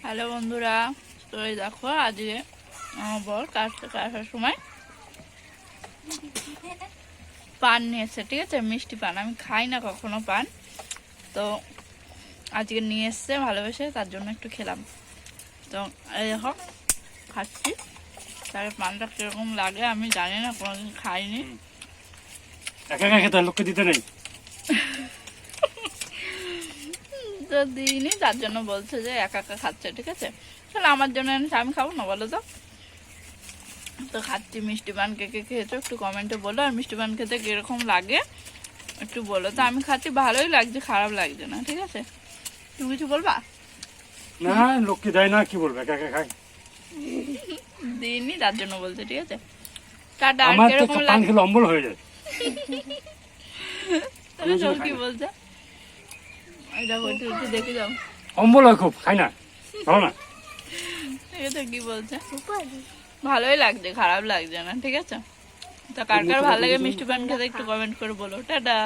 Hello বন্ধুরা, তো এই দেখো আজকে আমার বর কাজ থেকে আসার সময় পান নিয়ে এসছে। ঠিক আছে, মিষ্টি পান। আমি খাই না কখনো পান, তো আজকে নিয়ে এসছে ভালোবেসে, তার জন্য একটু খেলাম। তো এই দেখো খাচ্ছি। তার পানটা কিরকম লাগে আমি জানি না, কোনোদিন খাইনি। একা একা খেতে লোককে দিতে নেই, তো দিইনি, তার জন্য বলছে যে একা একা খাচ্ছে। ঠিক আছে, তাহলে আমার জন্য এনেছে, আমি খাবো না বলো তো? তো খাচ্ছি মিষ্টি পান। কে কে খেয়েছো একটু কমেন্টে বলো, আর মিষ্টি পান খেতে কিরকম লাগে একটু বলো। তো আমি খাচ্ছি, ভালোই লাগছে, খারাপ লাগছে না। ঠিক আছে, তুমি কিছু বলবা? না লোককে দেয় না, কি বলবে, একা একা খায়। দিইনি, তার জন্য বলছে। ঠিক আছে, টাটা। আর আমার তো কিরকম পান লাগে খেলে অম্বল হয়ে যায়। তুমি সব কি বলছে? এই দেখো, একটু একটু দেখে যাও। অম্বল হয় খুব, খাই না, ভালো না। ঠিক আছে, কি বলছে? ভালোই লাগছে, খারাপ লাগছে না। ঠিক আছে, তো কার কার ভালো লাগে মিষ্টি পান খেতে একটু কমেন্ট করে বলো। টাটা।